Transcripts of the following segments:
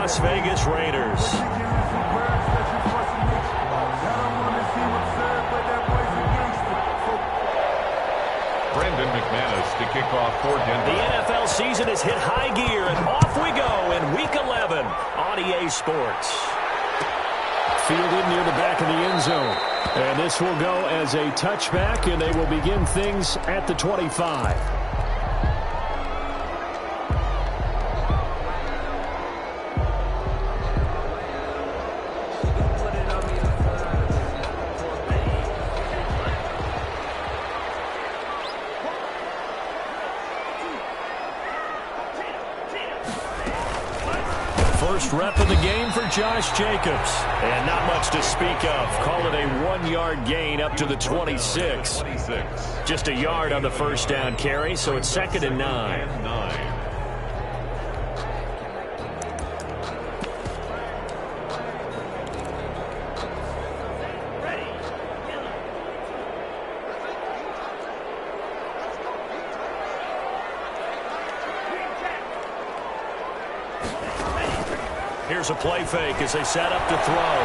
Las Vegas Raiders. Brandon McManus to kick off for Denver. The NFL season has hit high gear, and off we go in Week 11 on EA Sports. Fielded near the back of the end zone. And this will go as a touchback, and they will begin things at the 25. First rep of the game for Josh Jacobs. And not much to speak of. Call it a 1-yard gain up to the 26. Just a yard on the first down carry, so it's 2nd and 9. Here's a play fake as they set up to throw.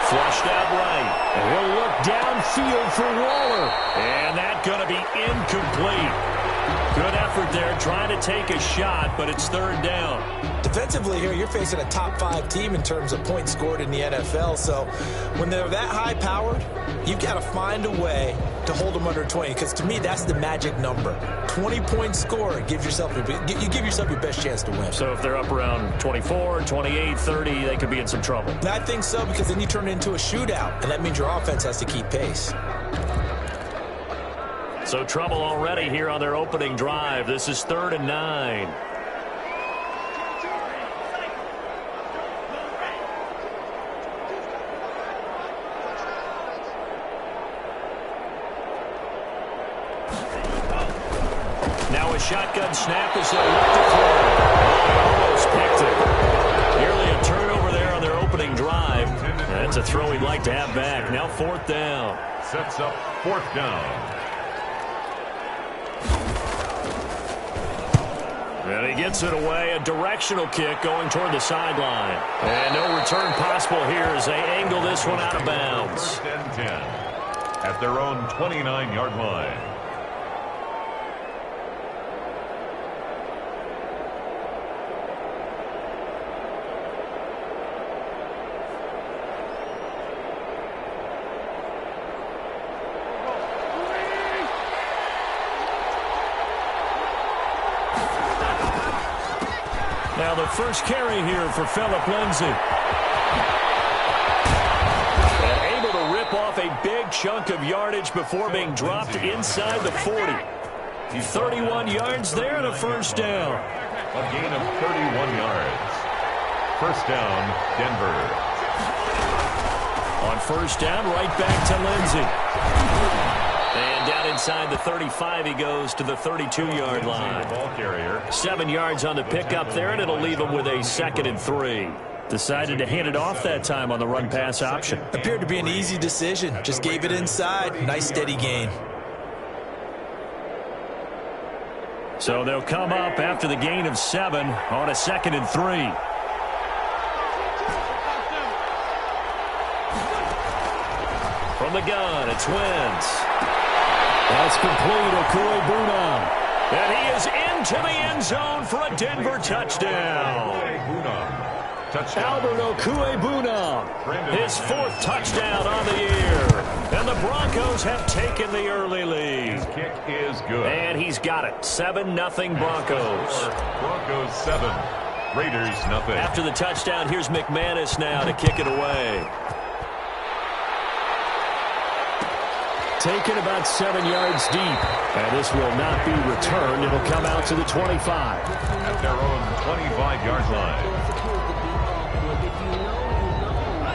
Flushed out right. And he'll look downfield for Waller. And that's going to be incomplete. Good effort there trying to take a shot, but it's 3rd down. Defensively here, you're facing a top 5 team in terms of points scored in the NFL. So when they're that high-powered, you've got to find a way to hold them under 20. Because to me, that's the magic number. 20-point score gives yourself you give yourself your best chance to win. So if they're up around 24, 28, 30, they could be in some trouble. And I think so, because then you turn it into a shootout, and that means your offense has to keep pace. So trouble already here on their opening drive. This is 3rd and 9. Now a shotgun snap as they look to throw. Almost picked it. Nearly a turnover there on their opening drive. That's a throw he'd like to have back. Now 4th down. Sets up 4th down. And he gets it away. A directional kick going toward the sideline. And no return possible here as they angle this one out of bounds. 1st and 10 at their own 29-yard line. Now the first carry here for Phillip Lindsay. And able to rip off a big chunk of yardage before being dropped inside the 40. 31 yards there and a first down. A gain of 31 yards. First down, Denver. On first down, right back to Lindsay. And down inside the 35, he goes to the 32-yard line. Ball carrier. 7 yards on the pickup there, and it'll leave him with a 2nd and 3. Decided to hand it off that time on the run-pass option. Appeared to be an easy decision. Just gave it inside. Nice, steady gain. So they'll come up after the gain of 7 on a 2nd and 3. From the gun, it's Wentz. That's complete. Okuegbunam. And he is into the end zone for a Denver touchdown. Albert Okuegbunam. His 4th touchdown on the year. And the Broncos have taken the early lead. His kick is good. And he's got it. 7-0 Broncos. Broncos 7. Raiders nothing. After the touchdown, here's McManus now to kick it away. Taken about 7 yards deep. And this will not be returned. It'll come out to the 25. At their own 25-yard line.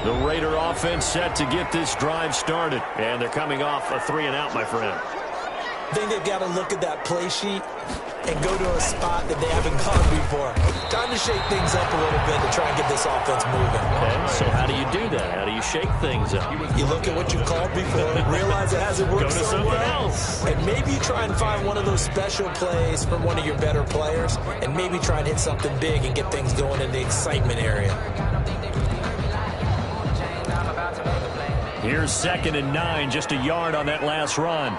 The Raider offense set to get this drive started. And they're coming off a 3-and-out, my friend. I think they've got to look at that play sheet and go to a spot that they haven't gone before. Time to shake things up a little bit to try and get this offense moving. Okay, so how do you do that? How do you shake things up. You look at what you've called before, realize it hasn't worked Go to so something well, else. and maybe you try and find one of those special plays from one of your better players, and maybe try and hit something big and get things going in the excitement area. Here's 2nd and 9, just a yard on that last run.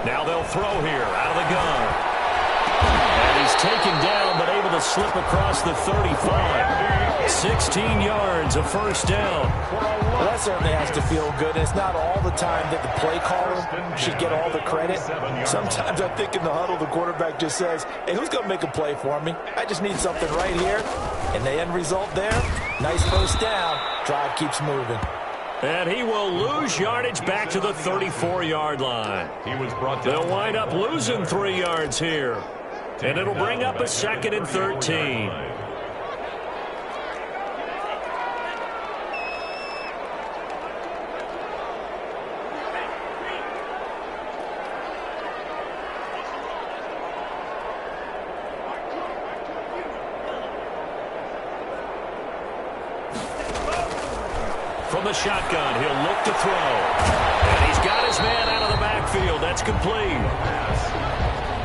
Now they'll throw here out of the gun. And he's taken down but able to slip across the 35. 16 yards, a first down. Well, that certainly has to feel good. It's not all the time that the play caller should get all the credit. Sometimes I think in the huddle, the quarterback just says, hey, who's going to make a play for me? I just need something right here. And the end result there, nice first down. Drive keeps moving. And he will lose yardage back to the 34-yard line. They'll wind up losing 3 yards here. And it'll bring up a 2nd and 13. From the shotgun, he'll look to throw. And he's got his man out of the backfield. That's complete.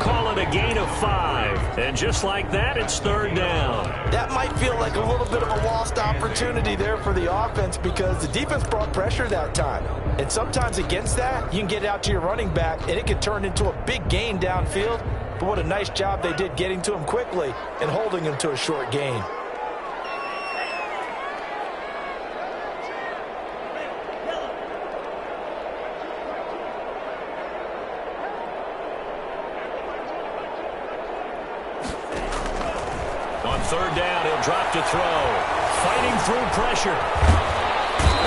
Call it a gain of 5. And just like that, it's 3rd down. That might feel like a little bit of a lost opportunity there for the offense because the defense brought pressure that time. And sometimes against that, you can get out to your running back, and it can turn into a big gain downfield. But what a nice job they did getting to him quickly and holding him to a short gain. On 3rd down, he'll drop to throw. Fighting through pressure.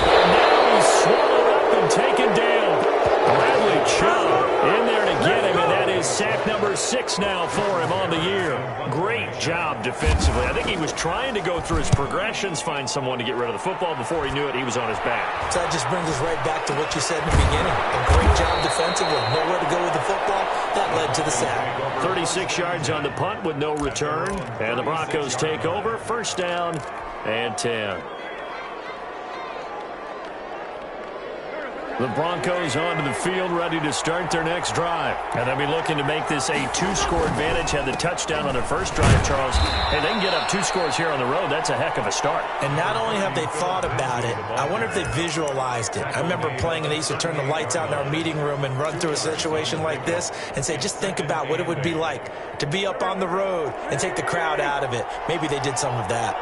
And now he's swallowed up and taken down. Bradley Chubb in there to get him, and that is sack number 6 now for him on the year. Great job defensively. I think he was trying to go through his progressions, find someone to get rid of the football. Before he knew it, he was on his back. So that just brings us right back to what you said in the beginning. A great job defensively. Nowhere to go with the football. That led to the sack. 36 yards on the punt with no return. And the Broncos take over. 1st down and 10. The Broncos onto the field, ready to start their next drive. And they'll be looking to make this a 2-score advantage. Had the touchdown on their first drive, Charles. Hey, they can get up 2 scores here on the road. That's a heck of a start. And not only have they thought about it, I wonder if they visualized it. I remember playing, and they used to turn the lights out in our meeting room and run through a situation like this and say, just think about what it would be like to be up on the road and take the crowd out of it. Maybe they did some of that.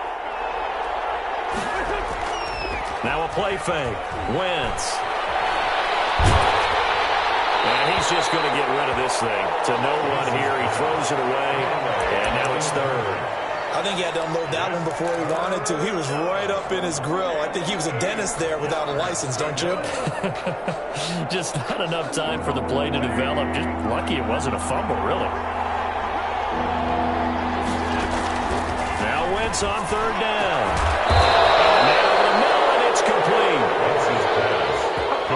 Now a play fake. Wentz. And he's just going to get rid of this thing. To no one here. He throws it away. And now it's 3rd. I think he had to unload that one before he wanted to. He was right up in his grill. I think he was a dentist there without a license, don't you? Just not enough time for the play to develop. Just lucky it wasn't a fumble, really. Now Wentz on 3rd down. Now the middle, and it's complete.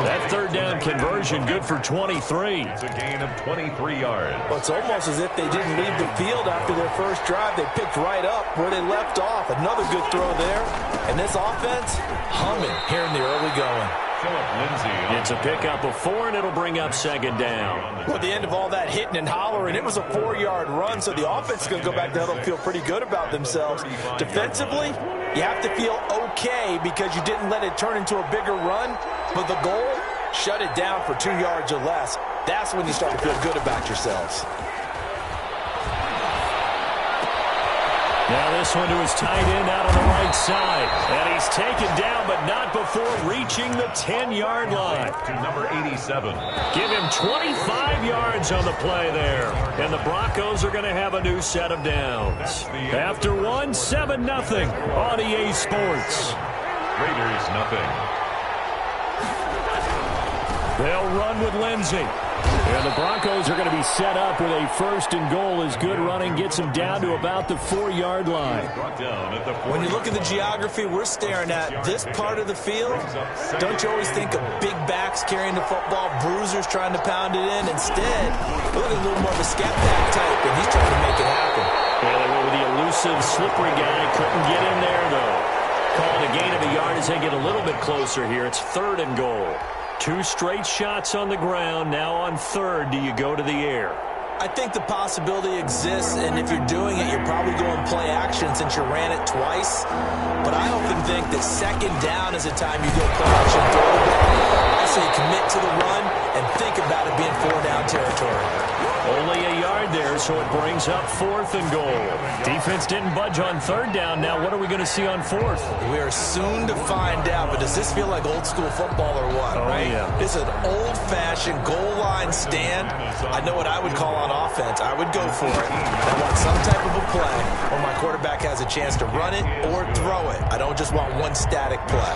That 3rd down conversion good for 23. It's a gain of 23 yards. Well, it's almost as if they didn't leave the field after their first drive. They picked right up where they left off. Another good throw there. And this offense, humming here in the early going. It's a pickup of 4, and it'll bring up 2nd down. Well, at the end of all that hitting and hollering, it was a 4-yard run, so the offense is going to go back to huddle and feel pretty good about themselves. Defensively, you have to feel okay because you didn't let it turn into a bigger run, but the goal, shut it down for 2 yards or less. That's when you start to feel good about yourselves. Now this one to his tight end out on the right side. And he's taken down, but not before reaching the 10-yard line. To number 87. Give him 25 yards on the play there. And the Broncos are going to have a new set of downs. After one, 7-0 on EA Sports. Raiders nothing. They'll run with Lindsey. And the Broncos are going to be set up with a first and goal as good running gets them down to about the 4-yard line. When you look at the geography we're staring at, this part of the field, don't you always think of big backs carrying the football, bruisers trying to pound it in? Instead, look at a little more of a scat back type, and he's trying to make it happen. Yeah, they went with the elusive, slippery guy. Couldn't get in there, though. Call it a gain of a yard as they get a little bit closer here. It's 3rd and goal. 2 straight shots on the ground. Now on 3rd, do you go to the air? I think the possibility exists, and if you're doing it, you're probably going play action since you ran it twice. But I often think that 2nd down is the time you go play action throw the ball. I say commit to the run and think about it being 4-down territory. Only a yard there, so it brings up 4th and goal. Defense didn't budge on 3rd down. Now what are we going to see on 4th? We are soon to find out, but does this feel like old school football or what, right? Yeah. It's an old-fashioned goal line stand. I know what I would call on offense. I would go for it. I want some type of a play where my quarterback has a chance to run it or throw it. I don't just want one static play.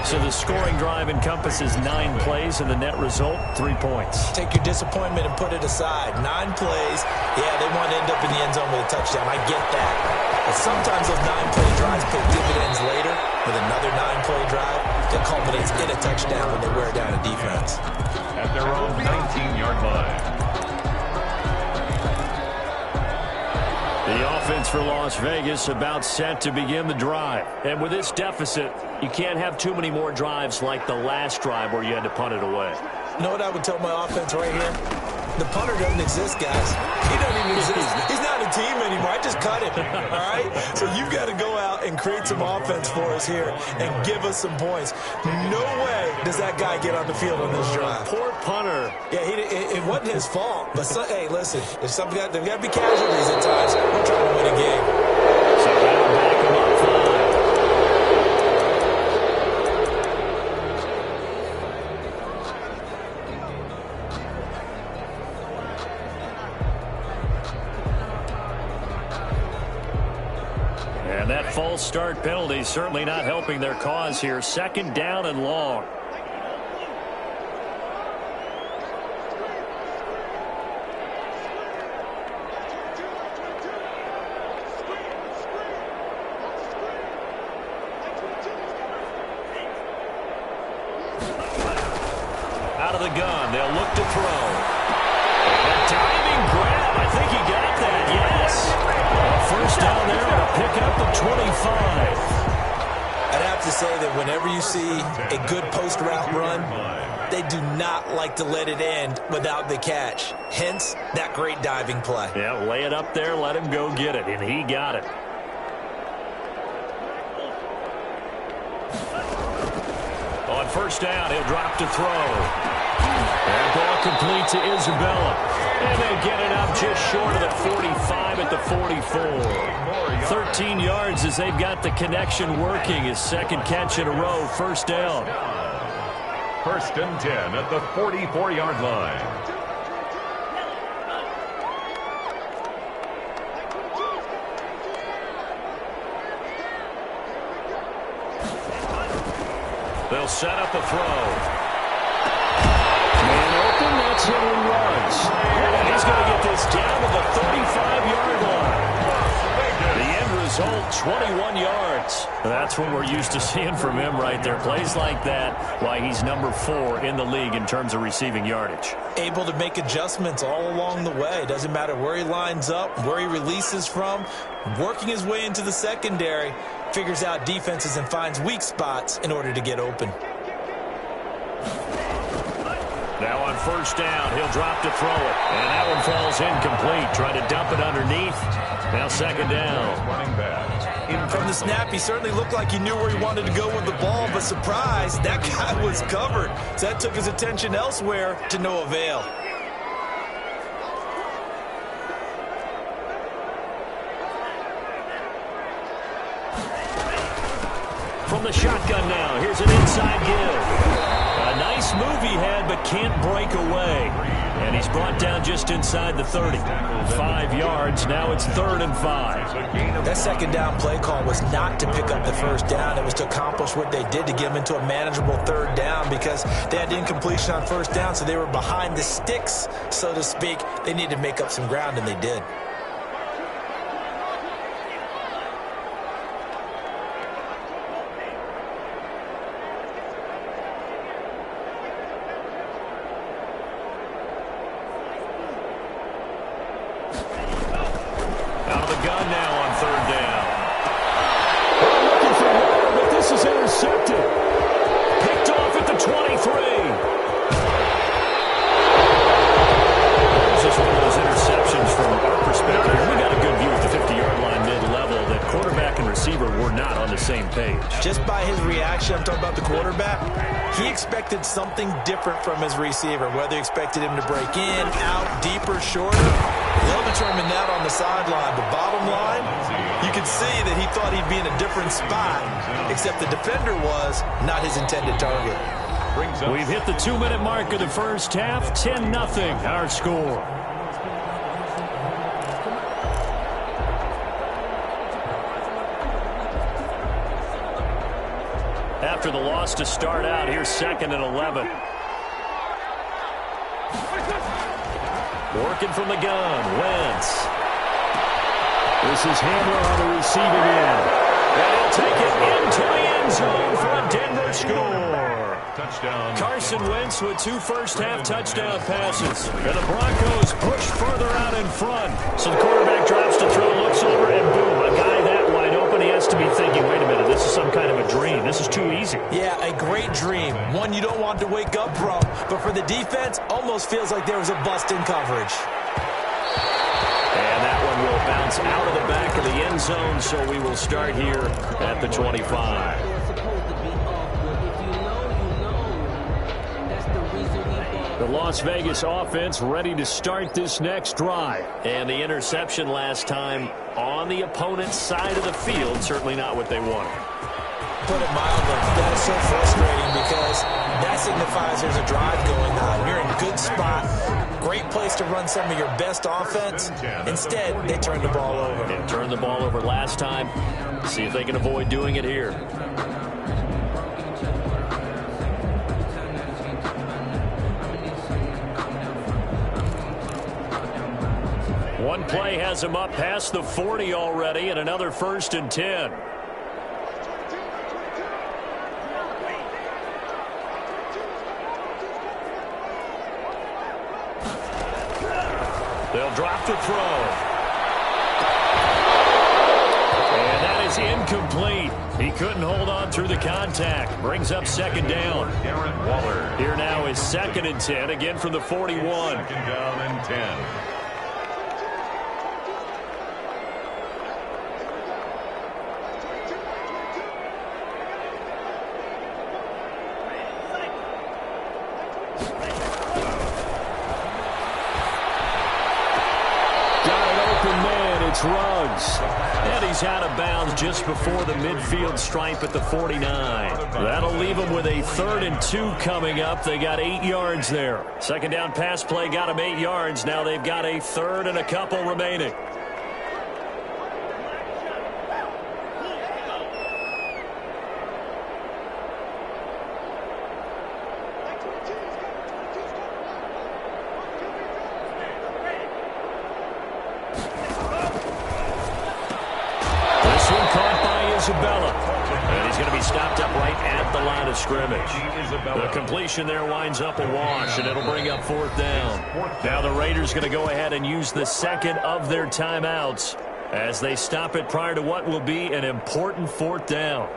So the scoring drive encompasses 9 plays, and the net result, 3 points. Take your disappointment and put it aside. 9 plays. Yeah, they want to end up in the end zone with a touchdown. I get that. But sometimes those 9-play drives pay dividends later with another 9-play drive that culminates in a touchdown when they wear down a defense. At their own 19-yard line. The offense for Las Vegas about set to begin the drive. And with this deficit, you can't have too many more drives like the last drive where you had to punt it away. You know what I would tell my offense right here? The punter doesn't exist, guys. He doesn't even exist. He's not a team anymore. I just cut him, all right? So you've got to go out and create some offense for us here and give us some points. No way does that guy get on the field on this drive. Poor punter. Yeah, it wasn't his fault. But, hey, listen, there's got to be casualties at times. We're trying to win a game. So that'll back him up 5. And that false start penalty certainly not helping their cause here. 2nd down and long. Out of the gun, they'll look to throw. And a diving grab. I think he got that, yes. First down there to pick up the 25. I'd have to say that whenever you see a good post-route run, they do not like to let it end without the catch. Hence, that great diving play. Yeah, lay it up there, let him go get it, and he got it. On first down, he'll drop to throw. That ball complete to Isabella. And they get it up just short of the 45 at the 44. 13 yards as they've got the connection working. His 2nd catch in a row, first down. 1st and 10 at the 44-yard line. They'll set up a throw. Man open, that's Henry Ruggs. And he's going to get this down to the 35-yard line. The end result, 21 yards. That's what we're used to seeing from him right there. Plays like that, why he's number 4 in the league in terms of receiving yardage. Able to make adjustments all along the way. Doesn't matter where he lines up, where he releases from. Working his way into the secondary, figures out defenses and finds weak spots in order to get open. Now on first down, he'll drop to throw it. And that one falls incomplete. Trying to dump it underneath. Now 2nd down. Running back. From the snap, he certainly looked like he knew where he wanted to go with the ball, but surprise, that guy was covered. So that took his attention elsewhere to no avail. from the shotgun now. Here's an inside give. A nice move he had, but can't break away. And he's brought down just inside the 30. 5 yards. Now it's 3rd and 5. That second down play call was not to pick up the first down. It was to accomplish what they did to get them into a manageable 3rd down because they had incompletion on first down, so they were behind the sticks, so to speak. They needed to make up some ground, and they did. Just by his reaction, I'm talking about the quarterback, he expected something different from his receiver, whether he expected him to break in, out, deeper, shorter. They'll determine that on the sideline. But bottom line, you can see that he thought he'd be in a different spot, except the defender was not his intended target. We've hit the 2-minute mark of the first half. 10-0 our score. After the loss to start out, here's 2nd and 11. Working from the gun, Wentz. This is Hamler on the receiving end. And he'll take it into the end zone for a Denver score. Touchdown. Carson Wentz with 2 first-half touchdown passes. And the Broncos push further out in front. So the quarterback drops to throw, looks over, and boom, a guy that wide open. He has to be thinking, wait a minute, this is some kind of a dream. This is too easy. Yeah, a great dream. One you don't want to wake up from. But for the defense, almost feels like there was a bust in coverage. And that one will bounce out of the back of the end zone, so we will start here at the 25. The Las Vegas offense ready to start this next drive. And the interception last time on the opponent's side of the field, certainly not what they wanted. Put it mildly, that is so frustrating because that signifies there's a drive going on. You're in a good spot, great place to run some of your best offense. Instead, they turned the ball over. They turned the ball over last time. See if they can avoid doing it here. One play has him up past the 40 already, and another 1st and 10. They'll drop to throw. And that is incomplete. He couldn't hold on through the contact. Brings up 2nd down. Waller. Here now is 2nd and 10, again from the 41. 2nd down and 10. Ruggs. And he's out of bounds just before the midfield stripe at the 49. That'll leave him with a 3rd and 2 coming up. They got 8 yards there. 2nd down pass play got him 8 yards. Now they've got a 3rd and a couple remaining. And he's going to be stopped up right at the line of scrimmage. The completion there winds up a wash, and it'll bring up 4th down. Now the Raiders going to go ahead and use the 2nd of their timeouts as they stop it prior to what will be an important 4th down.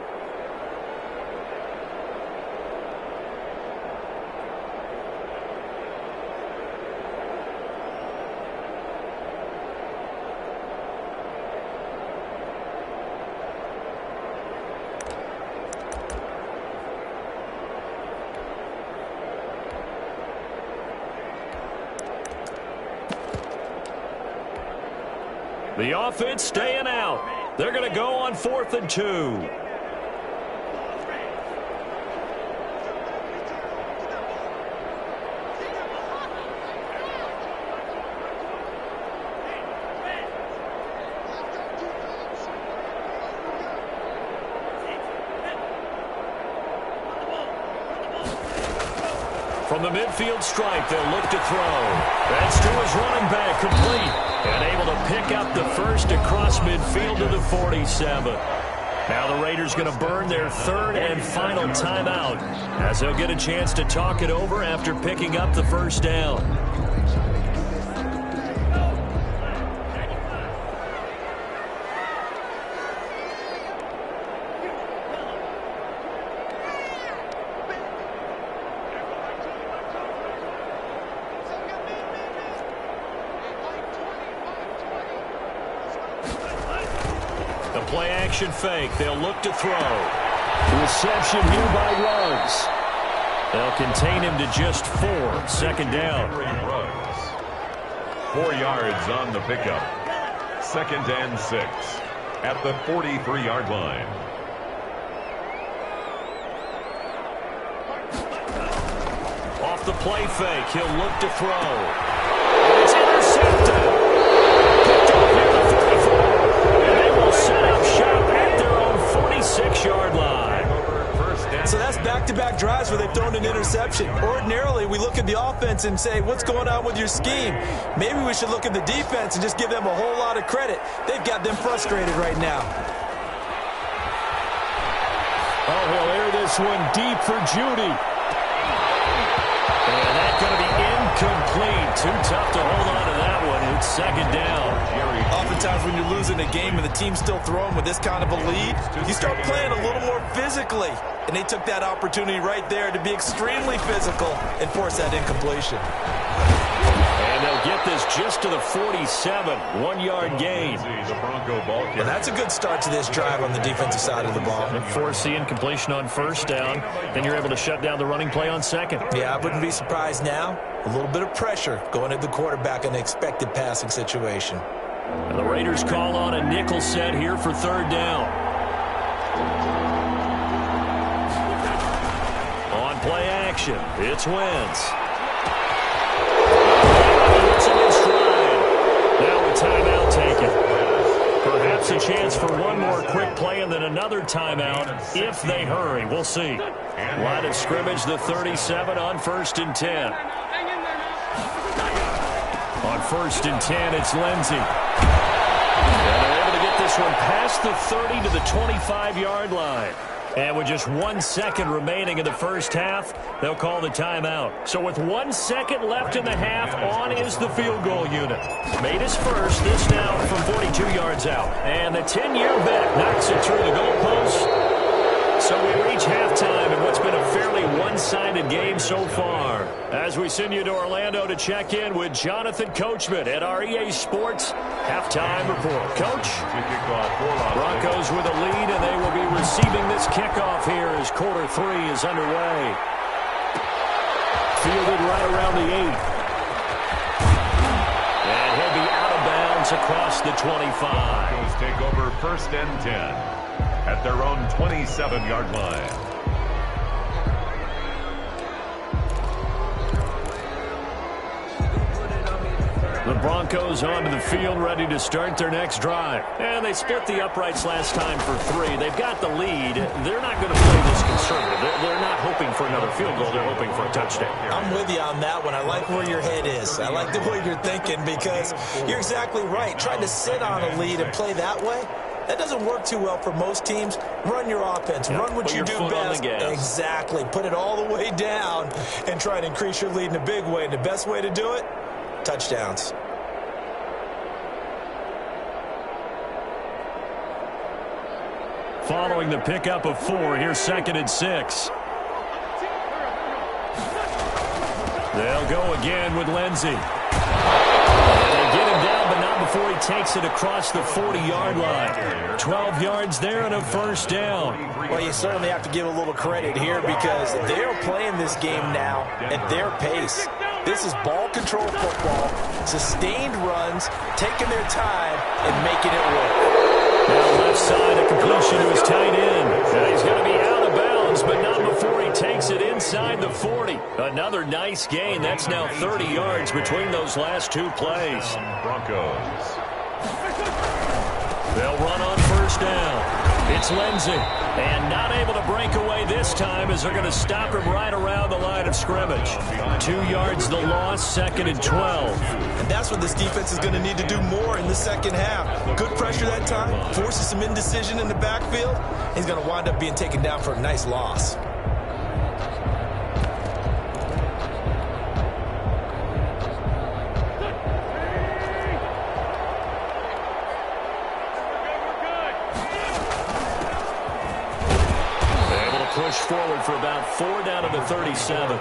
The offense staying out. They're going to go on 4th and 2. From the midfield stripe, they'll look to throw. That's to his running back, complete. And able to pick up the first across midfield to the 47. Now the Raiders going to burn their third and final timeout as they'll get a chance to talk it over after picking up the first down. Play-action fake. They'll look to throw. Reception here by Ruggs. They'll contain him to just 4. Second down. 4 yards on the pickup. 2nd and 6 at the 43-yard line. Off the play fake. He'll look to throw. It's intercepted. Picked up near the 44. Set up shop at their own 46-yard line. So that's back-to-back drives where they've thrown an interception. Ordinarily, we look at the offense and say, what's going on with your scheme? Maybe we should look at the defense and just give them a whole lot of credit. They've got them frustrated right now. Oh, he'll air this one deep for Judy. And that's going to be incomplete. Too tough to hold on to that one. It's second down. Oftentimes when you're losing a game and the team's still throwing with this kind of a lead, you start playing a little more physically. And they took that opportunity right there to be extremely physical and force that incompletion. And they'll get this just to the 47. 1-yard gain. Well, that's a good start to this drive on the defensive side of the ball. And force the incompletion on first down. Then you're able to shut down the running play on second. Yeah, I wouldn't be surprised now. A little bit of pressure going at the quarterback in an expected passing situation. And the Raiders call on a nickel set here for third down. On play action, it's Wentz. Now a timeout taken. Perhaps a chance for one more quick play and then another timeout if they hurry. We'll see. Line of scrimmage, the 37 on 1st and 10. On 1st and 10, it's Lindsey. And they're able to get this one past the 30 to the 25-yard line. And with just 1 second remaining in the first half, they'll call the timeout. So with 1 second left in the half, on is the field goal unit. Made his first, this now from 42 yards out. And the 10-year vet knocks it through the goalpost. So we reach halftime in what's been a fairly one-sided game so far. As we send you to Orlando to check in with Jonathan Coachman at our EA Sports Halftime Report. Coach, Broncos with a lead, and they will be receiving this kickoff here as quarter 3 is underway. Fielded right around the 8. And he'll be out of bounds across the 25. Broncos take over 1st and 10. At their own 27-yard line. The Broncos onto the field, ready to start their next drive. And they split the uprights last time for 3. They've got the lead. They're not going to play this conservative. They're not hoping for another field goal. They're hoping for a touchdown. I'm with you on that one. I like where your head is. I like the way you're thinking because you're exactly right. Trying to sit on a lead and play that way, that doesn't work too well for most teams. Run your offense. Yep, run what you do best. Exactly. Put it all the way down and try to increase your lead in a big way. And the best way to do it, touchdowns. Following the pickup of 4, here's 2nd and 6. They'll go again with Lindsey. And they get him down, but not before he takes it across the 40-yard line. 12 yards there and a first down. Well, you certainly have to give a little credit here because they're playing this game now at their pace. This is ball control football, sustained runs, taking their time and making it work. Now left side, a completion to his tight end. And he's going to be out of bounds, but not before he takes it inside the 40. Another nice gain. That's now 30 yards between those last 2 plays. Broncos. They'll run on first down. It's Lindsey. And not able to break away this time as they're going to stop him right around the line of scrimmage. 2 yards the loss, 2nd and 12. And that's what this defense is going to need to do more in the second half. Good pressure that time, forces some indecision in the backfield. He's going to wind up being taken down for a nice loss. Forward for about 4 down to the 37.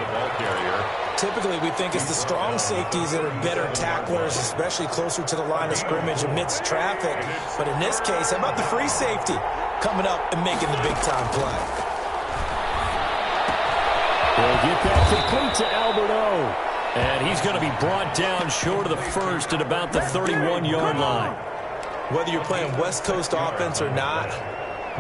Typically, we think it's the strong safeties that are better tacklers, especially closer to the line of scrimmage amidst traffic. But in this case, how about the free safety coming up and making the big-time play? They'll get that complete to Albert O. And he's going to be brought down short of the first at about the 31-yard line. Whether you're playing West Coast offense or not,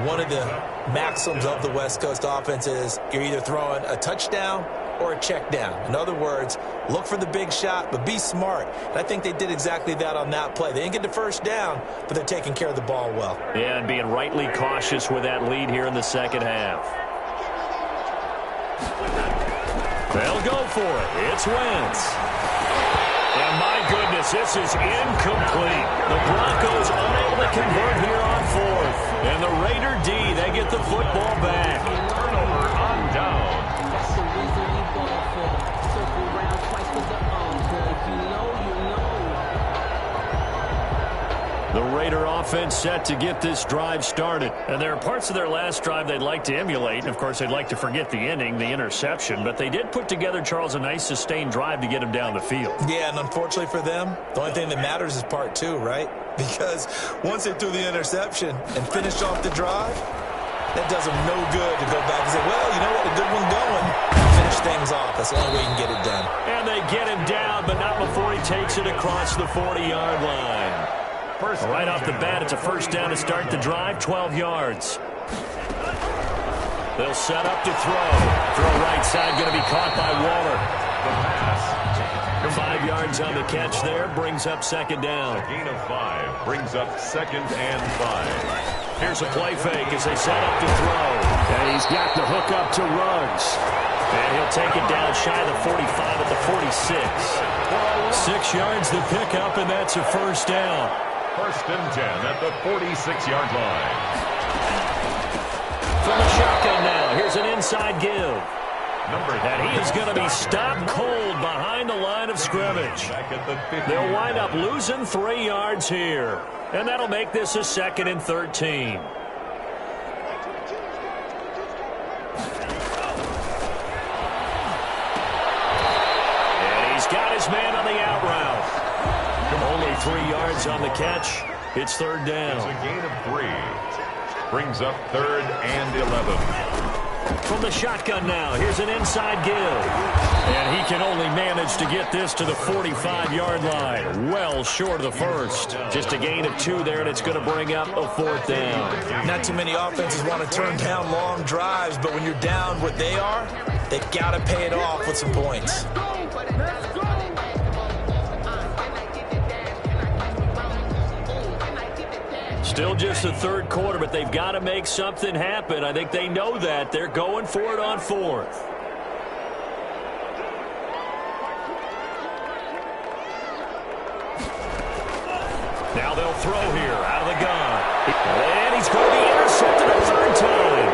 one of the maxims of the West Coast offense is you're either throwing a touchdown or a check down. In other words, look for the big shot, but be smart. And I think they did exactly that on that play. They didn't get the first down, but they're taking care of the ball well. Yeah, and being rightly cautious with that lead here in the second half. They'll go for it. It's Wentz. And my goodness, this is incomplete. The Broncos unable to convert here on 4th. And the Raider D, they get the football back. Turnover on down. That's the reason we ball for. Circle round twice with the encore. If you know, you know. The Raider offense set to get this drive started. And there are parts of their last drive they'd like to emulate. And, of course, they'd like to forget the ending, the interception. But they did put together, Charles, a nice sustained drive to get him down the field. Yeah, and unfortunately for them, the only thing that matters is part 2, right? Because once they threw the interception and finished off the drive, that does them no good to go back and say, well, you know what, a good one going. Finish things off. That's the only way you can get it done. And they get him down, but not before he takes it across the 40-yard line. Right off the bat, it's a first down to start the drive, 12 yards. They'll set up to throw. Throw right side, going to be caught by Waller. The pass. 5 yards on the catch there, brings up 2nd down. A gain of 5 brings up 2nd and 5. Here's a play fake as they set up to throw. And he's got the hook up to Ruggs. And he'll take it down shy of the 45 at the 46. 6 yards the pickup, and that's a first down. 1st and 10 at the 46-yard line. From the shotgun now, here's an inside give. And he is going to be stopped cold behind the line of scrimmage. They'll wind up losing 3 yards here. And that'll make this a 2nd and 13. And he's got his man on the out route. Only 3 yards on the catch. It's 3rd down. It's a gain of 3. Brings up 3rd and 11. From the shotgun now, here's an inside give. And he can only manage to get this to the 45-yard line. Well short of the first. Just a gain of 2 there, and it's going to bring up a 4th down. Not too many offenses want to turn down long drives, but when you're down what they are, they've got to pay it off with some points. Still just the 3rd quarter, but they've got to make something happen. I think they know that. They're going for it on 4th. Now they'll throw here out of the gun. And he's going to be intercepted a 3rd time.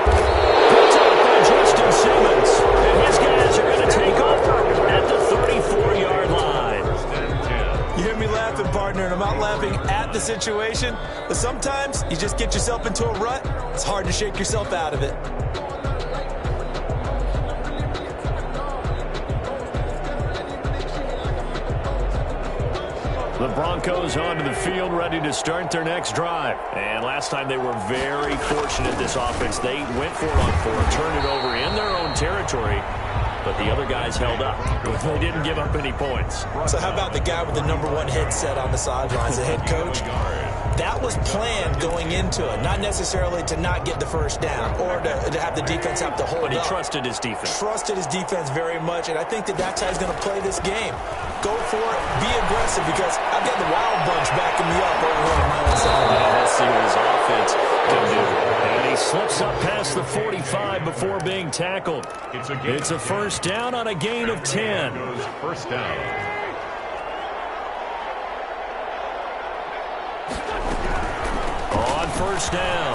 Picked up by Justin Simmons. And his guys are going to take over at the 34-yard line. You hear me laughing, partner, and I'm not laughing at the situation, but sometimes you just get yourself into a rut. It's hard to shake yourself out of it. The Broncos onto the field, ready to start their next drive. And last time they were very fortunate, this offense. They went for it on 4, turned it over in their own territory, but the other guys held up. They didn't give up any points. So how about the guy with the #1 headset on the sidelines, the head coach? That was planned going into it, not necessarily to not get the first down or to have the defense have to hold up. But he trusted his defense. Trusted his defense very much, and I think that's how he's going to play this game. Go for it, be aggressive, because I've got the Wild Bunch backing me up over here on my own side. Let's see what his offense can do. And he slips up past the 45 before being tackled. It's a first down on a gain of 10. First down. On first down,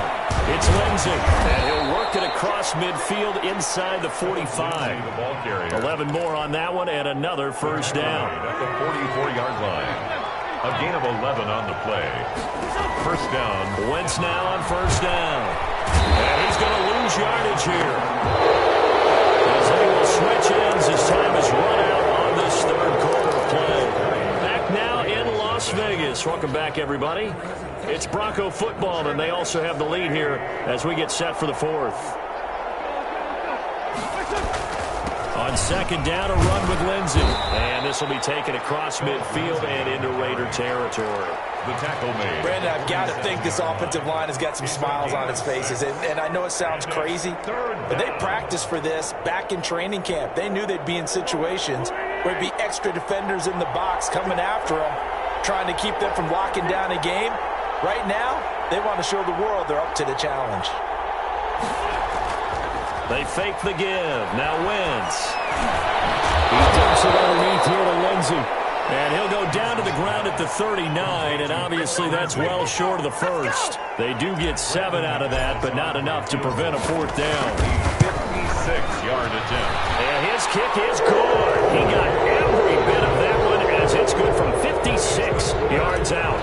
it's Lindsay. And he'll work it across midfield inside the 45. 11 more on that one and another first down. At the 44-yard line. A gain of 11 on the play. First down. Wentz now on first down. And he's going to lose yardage here. As they will switch ends as time is run out on this third quarter of play. Back now in Las Vegas. Welcome back, everybody. It's Bronco football, and they also have the lead here as we get set for the fourth. On second down, a run with Lindsay. And this will be taken across midfield and into Raider territory. The tackle made. Brandon, I've got to think this offensive line has got some smiles on its faces. And I know it sounds crazy, but they practiced for this back in training camp. They knew they'd be in situations where it'd be extra defenders in the box coming after them, trying to keep them from locking down a game. Right now, they want to show the world they're up to the challenge. They fake the give. Now Wentz. He dumps it underneath here to Lindsay. And he'll go down to the ground at the 39, and obviously that's well short of the first. They do get 7 out of that, but not enough to prevent a fourth down. 56-yard attempt. And his kick is good. He got every bit of that one as it's good from 56 yards out.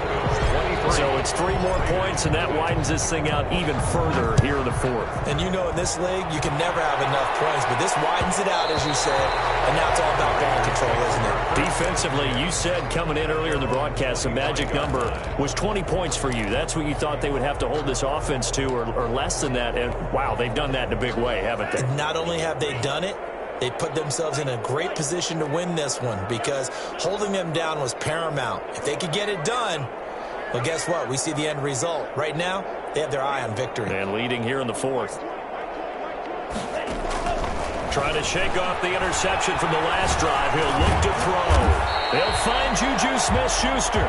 So it's 3 more points, and that widens this thing out even further here in the fourth. And you know in this league, you can never have enough points, but this widens it out, as you said, and now it's all about ball control, isn't it? Defensively, you said coming in earlier in the broadcast, the magic number was 20 points for you. That's what you thought they would have to hold this offense to, or less than that. And, wow, they've done that in a big way, haven't they? Not only have they done it, they put themselves in a great position to win this one because holding them down was paramount. If they could get it done, well, guess what? We see the end result. Right now, they have their eye on victory. And leading here in the fourth. Trying to shake off the interception from the last drive. He'll look to throw. They'll find Juju Smith-Schuster.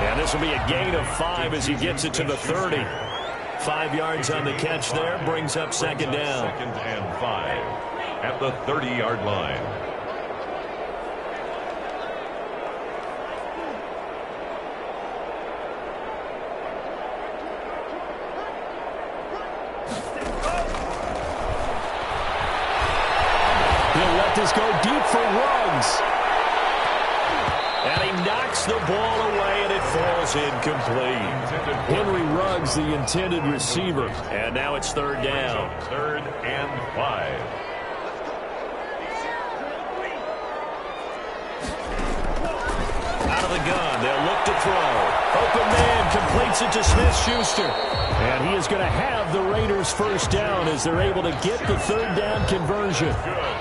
And this will be a gain of 5 as he gets it to the 30. 5 yards on the catch there. Brings up second down. Second and 5 at the 30-yard line. This go deep for Ruggs. And he knocks the ball away, and it falls incomplete. Henry Ruggs, the intended receiver. And now it's third down. Third and 5. Out of the gun, they'll look to throw. Open man completes it to Smith-Schuster. And he is going to have the Raiders first down as they're able to get the third down conversion.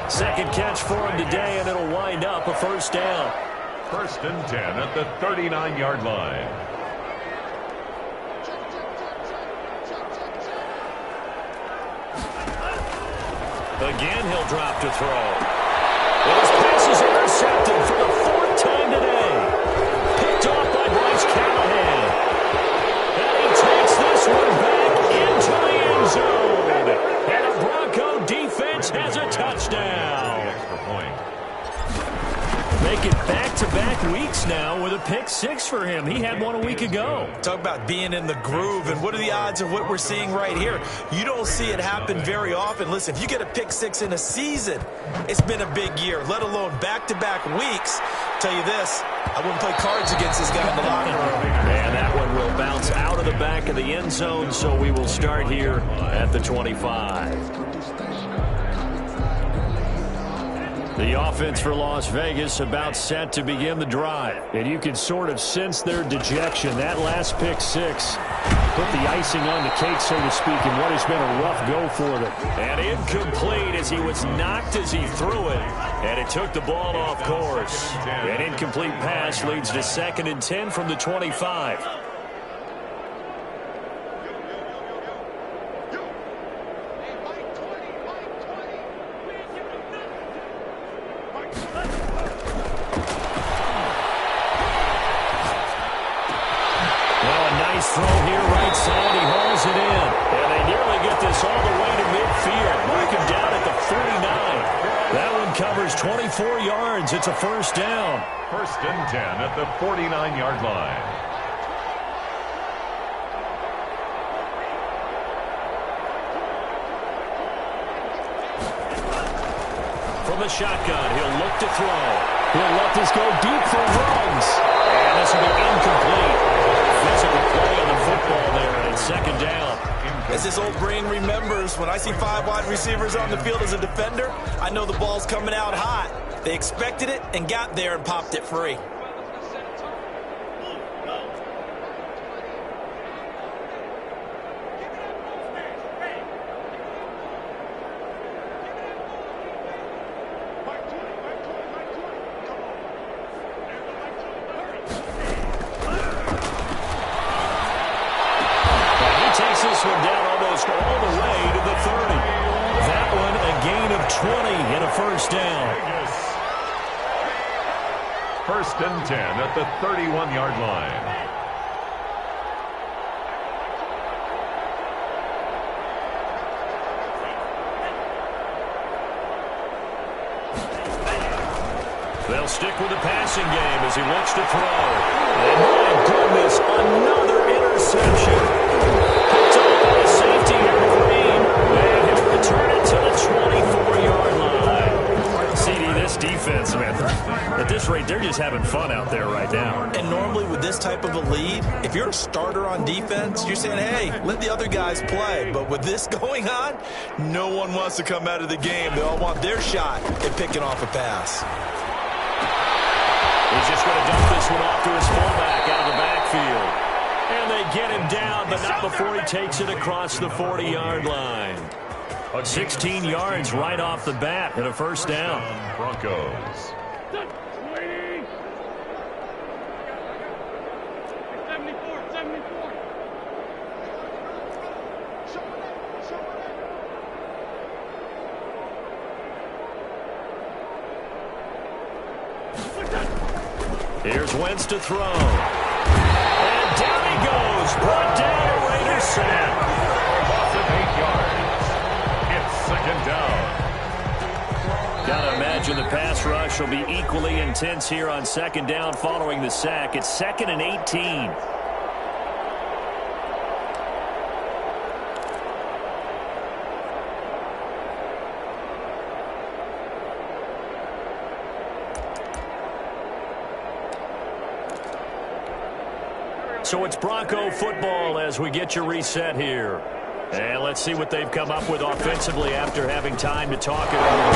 Second catch for him today, and it'll wind up a first down. First and 10 at the 39-yard line. Again, he'll drop to throw. His pass is intercepted for the 4th time today. Picked off by Bryce Callahan. And he takes this one back into the end zone. And a Bronco defense has a touchdown. Extra point. Make it back-to-back weeks now with a pick 6 for him. He had one a week ago. Talk about being in the groove, and what are the odds of what we're seeing right here? You don't see it happen very often. Listen, if you get a pick 6 in a season, it's been a big year, let alone back-to-back weeks. Tell you this, I wouldn't play cards against this guy in the locker room. And that one will bounce out of the back of the end zone, so we will start here at the 25. The offense for Las Vegas about set to begin the drive. And you can sort of sense their dejection. That last pick 6 put the icing on the cake, so to speak, in what has been a rough go for them. And incomplete as he was knocked as he threw it. And it took the ball off course. An incomplete pass leads to 2nd and 10 from the 25. He's thrown here right side. He hauls it in. And they nearly get this all the way to midfield. Mark him down at the 49. That one covers 24 yards. It's a first down. First and 10 at the 49-yard line. From the shotgun, he'll look to throw. He'll let this go deep for Ruggs. And this will be incomplete. Physical play on the football there, and it's second down. As his old brain remembers, when I see 5 wide receivers on the field as a defender, I know the ball's coming out hot. They expected it and got there and popped it free. This one down almost all the way to the 30. That one a gain of 20 and a first down. First and 10 at the 31-yard line. They'll stick with the passing game as he looks to throw. And my goodness, another interception. Safety here, Green, and he'll return it to the 24-yard line. CD, this defense, man, at this rate, they're just having fun out there right now. And normally with this type of a lead, if you're a starter on defense, you're saying, hey, let the other guys play. But with this going on, no one wants to come out of the game. They all want their shot at picking off a pass. He's just going to dump this one off to his fullback out of the backfield. And they get him down, but not before he takes it across the 40-yard line. 16 yards right off the bat and a first down. Broncos. Here's Wentz to throw. And down he goes. Brought down a Raiders sack. Loss of 8 yards. It's second down. Gotta imagine the pass rush will be equally intense here on second down following the sack. It's 2nd and 18. So it's Bronco football as we get you reset here. And let's see what they've come up with offensively after having time to talk it over.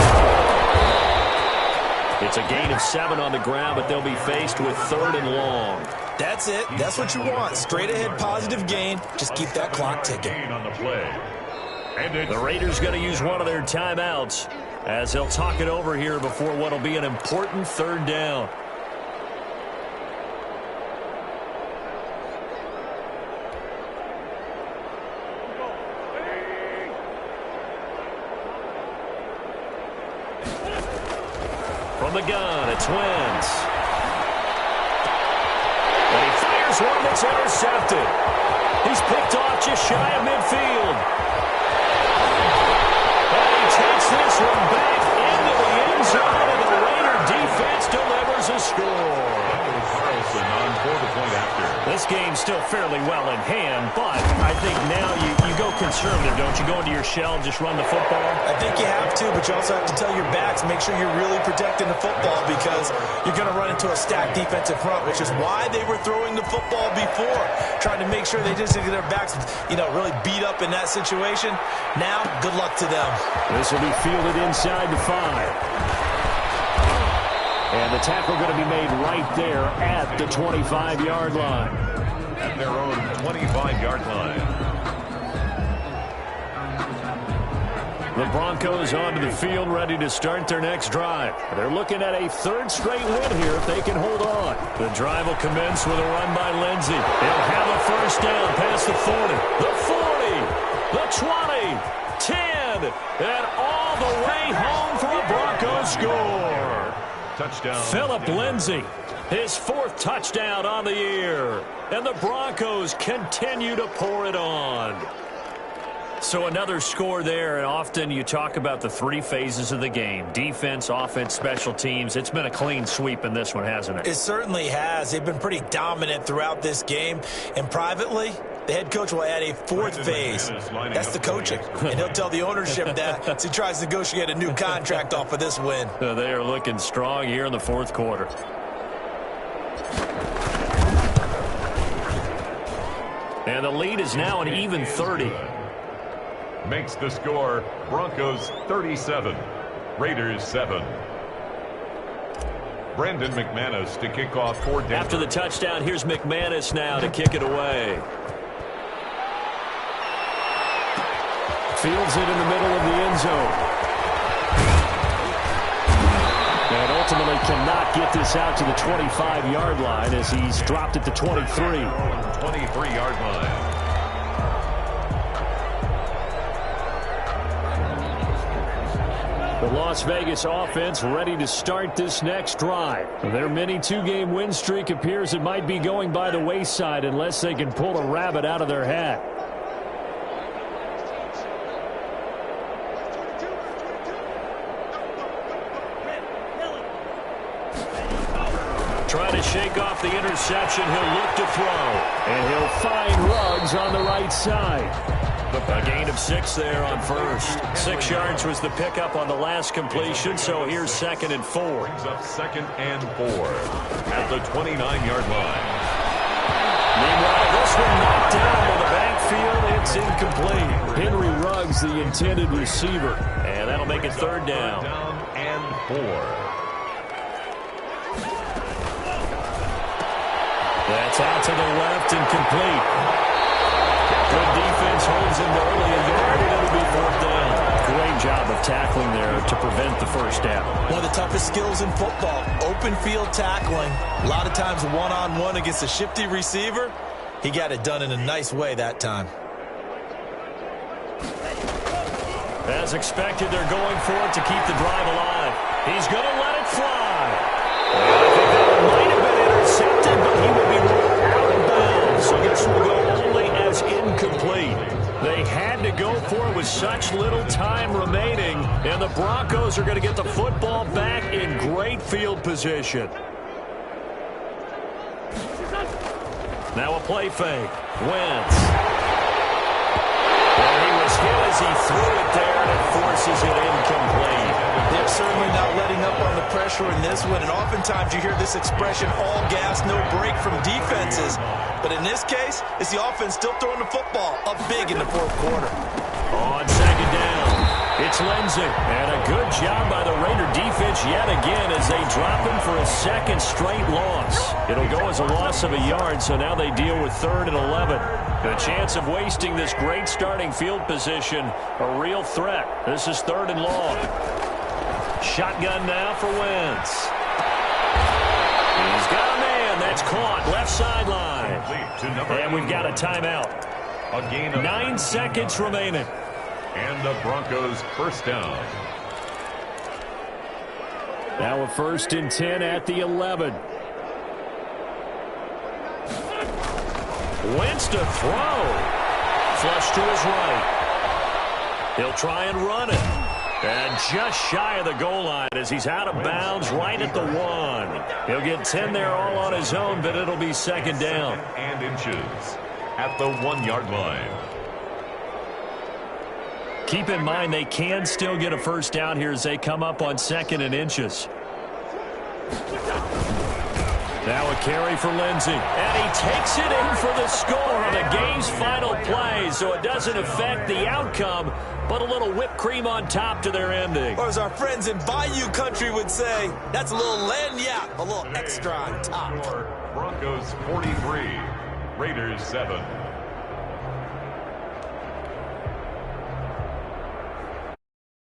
It's a gain of 7 on the ground, but they'll be faced with 3rd and long. That's it. That's what you want. Straight ahead positive gain. Just keep that clock ticking. On the play. And the Raiders going to use one of their timeouts as they'll talk it over here before what will be an important 3rd down. From the gun, it's Wentz. And he fires one that's intercepted. He's picked off just shy of midfield. And he takes this one back into the end zone, and the Raider defense delivers a score. On for the point after. This game's still fairly well in hand, but I think now you go conservative, don't you? Go into your shell and just run the football? I think you have to, but you also have to tell your backs, make sure you're really protecting the football because you're going to run into a stacked defensive front, which is why they were throwing the football before, trying to make sure they just get their backs, really beat up in that situation. Now, good luck to them. This will be fielded inside the 5. And the tackle going to be made right there at the 25-yard line. At their own 25-yard line. The Broncos onto the field ready to start their next drive. They're looking at a 3rd straight win here if they can hold on. The drive will commence with a run by Lindsey. They'll have a first down past the 40, the 40, the 20, 10, and all the way home for a Broncos score. Touchdown. Philip Lindsay, his 4th touchdown on the year. And the Broncos continue to pour it on. So another score there, and often you talk about the 3 phases of the game. Defense, offense, special teams. It's been a clean sweep in this one, hasn't it? It certainly has. They've been pretty dominant throughout this game. And privately, the head coach will add a 4th phase. That's the coaching. And he'll tell the ownership that as he tries to negotiate a new contract off of this win. They are looking strong here in the 4th quarter. And the lead is now an even 30. Makes the score Broncos 37, Raiders 7. Brandon McManus to kick off for Denver. After the touchdown, here's McManus now to kick it away. Fields it in the middle of the end zone. And ultimately cannot get this out to the 25-yard line as he's dropped at the 23. 23-yard line. The Las Vegas offense ready to start this next drive. Their mini 2-game win streak appears it might be going by the wayside unless they can pull a rabbit out of their hat. Trying to shake off the interception. He'll look to throw. And he'll find Ruggs on the right side. A gain of 6 there on first. 6 yards was the pickup on the last completion, so here's 2nd and 4. Brings up 2nd and 4 at the 29-yard line. Meanwhile, this one knocked down in the backfield. It's incomplete. Henry Ruggs, the intended receiver. And that'll make it 3rd down. 3rd down and 4. That's out to the left and complete. Good defense holds him to only a yard, and it'll be 4th down. Great job of tackling there to prevent the 1st down. One of the toughest skills in football, open field tackling. A lot of times one-on-one against a shifty receiver. He got it done in a nice way that time. As expected, they're going for it to keep the drive alive. He's going to let it fly. I think that might have been intercepted, but he will be ruled out of bounds. So this will go only as incomplete. They had to go for it with such little time remaining, and the Broncos are going to get the football back in great field position. Now a play fake. Wentz. And he was hit as he threw it there, and it forces it incomplete. They're certainly not letting up on the pressure in this one, and oftentimes you hear this expression, all gas, no break from defenses. But in this case, it's the offense still throwing the football up big in the 4th quarter. On 2nd down, it's Lindsay. And a good job by the Raider defense yet again as they drop him for a 2nd straight loss. It'll go as a loss of a yard, so now they deal with 3rd and 11. The chance of wasting this great starting field position, a real threat. This is 3rd and long. Shotgun now for Wentz. He's got a man. That's caught. Left sideline. And we've got a timeout. A gain of 9 seconds remaining. And the Broncos 1st down. Now a 1st and 10 at the 11. Wentz to throw. Flush to his right. He'll try and run it. And just shy of the goal line as he's out of bounds right at the 1. He'll get 10 there all on his own, but it'll be 2nd down. 2nd and inches at the 1-yard line. Keep in mind they can still get a 1st down here as they come up on 2nd and inches. Now a carry for Lindsay. And he takes it in for the score on the game's final play, so it doesn't affect the outcome, but a little whipped cream on top to their ending. Or as our friends in Bayou Country would say, that's a little lagniappe, a little extra on top. Broncos 43, Raiders 7.